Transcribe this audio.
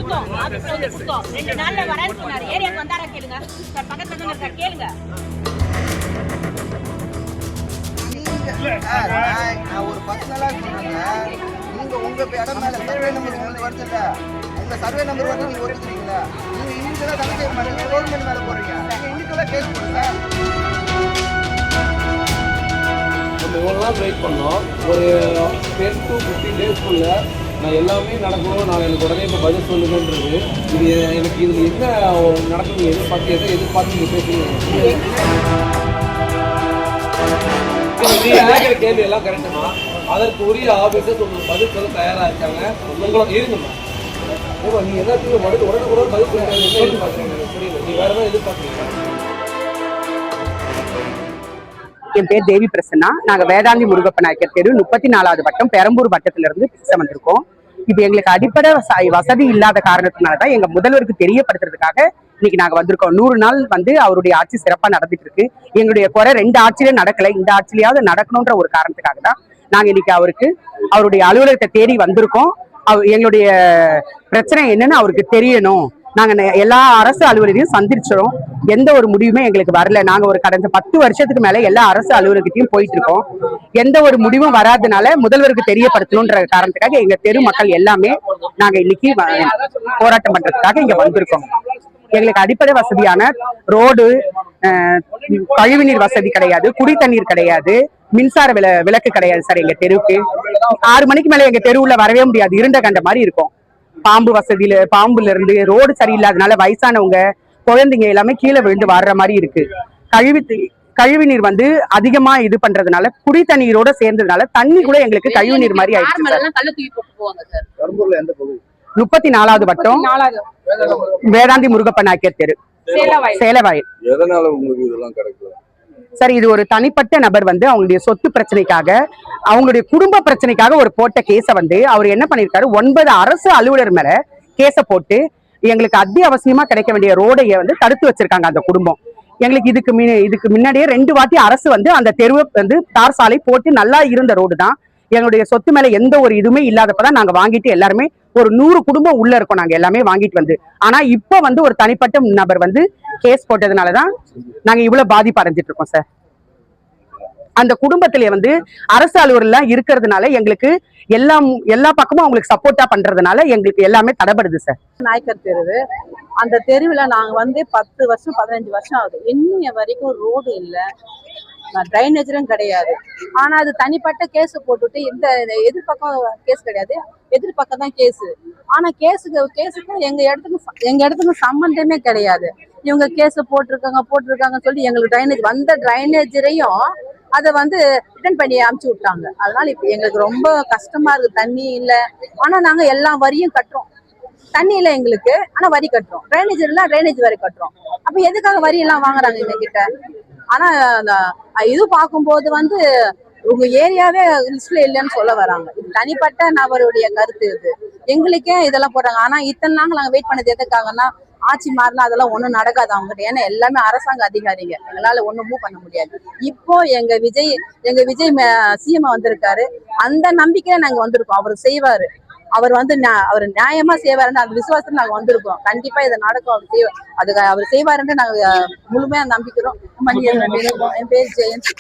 கொடுத்தோம். ஆபீஸ்ல வந்து கொடுத்தோம். 2 நாள்ல வரேன்னு சொன்னாரு. ஏரியாக்கு வந்தாரா கேளுங்க. சார் பக்கத்துல தான் இருக்காரு கேளுங்க. நான் ஒரு பர்சனலா சொல்றேங்க. நீங்க உங்க இடம் மேல சர்வே நம்பர் வருதுல்ல, உங்க சர்வே நம்பர் வந்து நீங்க ஒதுக்குறீங்களா? நீங்க இண்டிவிஜுவலா கணக்கு பண்ணீங்க, கவர்மெண்ட் மேல போறீங்க. நீங்க இண்டிவிஜுவலா கேஸ் போடுங்க. நம்ம இவ்வளோ நாள் வெயிட் பண்ணோம். ஒரு 10 to 15 டேஸ்க்குள்ள நான் எல்லாமே நடக்கணும், நான் எனக்கு உடனே இப்போ பதில் சொல்லுங்கன்றது. இது எனக்கு இதில் என்ன நடக்குது எதிர்பார்த்து நீங்கள் பேசுறீங்க. கேள்வி எல்லாம் கரெக்டுமா? அதற்கு உரிய ஆபீசர்ஸ் உங்களுக்கு பதில் சொல்ல தயாராக இருக்காங்க. உங்களோட இருங்கம்மா. நீங்கள் எல்லாத்துக்கும் உடனே பதில் சொல்லுங்க. என்ன எதிர்பார்க்குறீங்க? புரியல. நீங்கள் வேறு எதாவது எதிர்பார்க்குறீங்க? என் பேர் தேவி பிரசன்னா. நாங்க வேதாந்தி முருகப்ப நாயக்கர் தெரு 34வது வட்டம் பெரம்பூர் வட்டத்துல இருந்து பேச வந்திருக்கோம். இது எங்களுக்கு அடிப்படை வசதி இல்லாத காரணத்தினாலதான் எங்க முதல்வருக்கு தெரியப்படுத்துறதுக்காக இன்னைக்கு நாங்க வந்திருக்கோம். 100 நாள் வந்து அவருடைய ஆட்சி சிறப்பா நடந்துட்டு இருக்கு. எங்களுடைய குறை 2 ஆட்சியிலே நடக்கல, இந்த ஆட்சியிலாவது நடக்கணும்ன்ற ஒரு காரணத்துக்காக தான் நாங்க இன்னைக்கு அவருடைய அலுவலகத்தை தேடி வந்திருக்கோம். எங்களுடைய பிரச்சனை என்னன்னு அவருக்கு தெரியணும். நாங்க எல்லா அரசு அலுவலரையும் சந்திச்சிடும், எந்த ஒரு முடிவுமே எங்களுக்கு வரல. நாங்க ஒரு கடந்த 10 வருஷத்துக்கு மேல எல்லா அரசு அலுவலகத்தையும் போயிட்டு இருக்கோம். எந்த ஒரு முடிவும் வராதனால முதல்வருக்கு தெரியப்படுத்தணும்ன்ற காரணத்துக்காக எங்க தெரு மக்கள் எல்லாமே நாங்க இன்னைக்கு போராட்டம் பண்றதுக்காக இங்க வந்திருக்கோம். எங்களுக்கு அடிப்படை வசதியான ரோடு, கழிவுநீர் வசதி கிடையாது, குடி தண்ணீர் கிடையாது, மின்சார விளக்கு கிடையாது சார். எங்க தெருவுக்கு 6 மணிக்கு மேல எங்க தெருவுல வரவே முடியாது, இருண்ட கண்ட மாதிரி இருக்கும். பாம்புல இருந்து ரோடு சரியில்லாதனால வயசானவங்க, குழந்தைங்க எல்லாமே கீழே விழுந்து வர்ற மாதிரி இருக்கு. கழிவுநீர் வந்து அதிகமா இது பண்றதுனால, குடி தண்ணீரோட சேர்ந்ததுனால தண்ணி கூட எங்களுக்கு கழிவுநீர் மாதிரி ஆயிடுச்சு. 34வது வட்டம் வேதாந்தி முருகப்ப நாயக்கர் தெரு, சேலவாயில். சார், இது ஒரு தனிப்பட்ட நபர் வந்து அவங்களுடைய சொத்து பிரச்சனைக்காக, அவங்களுடைய குடும்ப பிரச்சனைக்காக ஒரு போட்ட கேஸ வந்து அவர் என்ன பண்ணிருக்காரு, 9 அரசு அலுவலர் மேல கேஸ போட்டு எங்களுக்கு அத்தியாவசியமா கிடைக்க வேண்டிய ரோடைய வந்து தடுத்து வச்சிருக்காங்க அந்த குடும்பம். எங்களுக்கு இதுக்கு முன்னாடியே 2 வாட்டி அரசு வந்து அந்த தெருவை வந்து தார் சாலை போட்டு நல்லா இருந்த ரோடு தான். எங்களுடைய சொத்து மேல எந்த ஒரு இதுவுமே இல்லாதப்பதான் நாங்க வாங்கிட்டு எல்லாருமே ஒரு 100 குடும்பம் உள்ள இருக்கோம் நாங்க எல்லாமே வாங்கிட்டு வந்து. ஆனா இப்ப வந்து ஒரு தனிப்பட்ட நபர் வந்து கேஸ் போட்டதுனாலதான் நாங்க இவ்வளவு பாதிப்பு அடைஞ்சிட்டு இருக்கோம் சார். அந்த குடும்பத்திலே வந்து அரசு அலுவலர்லாம் இருக்கிறதுனால எங்களுக்கு எல்லா பக்கமும் அவங்களுக்கு சப்போர்ட்டா பண்றதுனால எங்களுக்கு எல்லாமே தடைபடுது சார். நாயக்கர் தெருவு, அந்த தெருவுல நாங்க வந்து 10 வருஷம் 15 வருஷம் ஆகுது. இன்னும் வரைக்கும் ரோடு இல்ல, டிரைனேஜரும் கிடையாது. ஆனா அது தனிப்பட்ட கேஸ் போட்டுட்டு இந்த எதிர்பக்கம் கேஸ் கிடையாது, எதிர்பக்கம் தான் கேஸ். ஆனா கேஸுக்கும் எங்க இடத்துக்கும் சம்பந்தமே கிடையாது. இவங்க கேஸ் போட்டிருக்காங்க சொல்லி எங்களுக்கு வந்த டிரைனேஜரையும் அதை வந்து ரிட்டர்ன் பண்ணி அமுச்சு விட்டாங்க. அதனால இப்ப எங்களுக்கு ரொம்ப கஷ்டமா இருக்கு. தண்ணி இல்ல, ஆனா நாங்க எல்லா வரியும் கட்டுறோம். தண்ணி இல்ல எங்களுக்கு, ஆனா வரி கட்டுறோம். டிரைனேஜ் வரி கட்டுறோம். அப்ப எதுக்காக வரி எல்லாம் வாங்குறாங்க எங்க கிட்ட? ஆனா இது பார்க்கும்போது வந்து உங்க ஏரியாவே லிஸ்ட்ல இல்லைன்னு சொல்ல வராங்க. இது தனிப்பட்ட நபருடைய கருத்து. இது எங்களுக்கே இதெல்லாம் போடுறாங்க. ஆனா இத்தனை நாள் நாங்க வெயிட் பண்ணது எதுக்காகன்னா, ஆட்சி மாறினா அதெல்லாம் ஒண்ணும் நடக்காது அவங்ககிட்ட. ஏன்னா எல்லாமே அரசாங்க அதிகாரிங்க, எங்களால ஒண்ணும் மூவ் பண்ண முடியாது. இப்போ எங்க விஜய் சிஎம் வந்திருக்காரு, அந்த நம்பிக்கையில நாங்க வந்திருக்கோம். அவர் செய்வாரு, அவர் வந்து அவர் நியாயமா செய்வாருன்னு அந்த விசுவாசத்துல நாங்க வந்திருக்கோம். கண்டிப்பா இதை நடக்கும், அவர் செய்வாருன்னு நாங்க முழுமையா நம்பிக்கிறோம். என் பேர் ஜெயந்த்.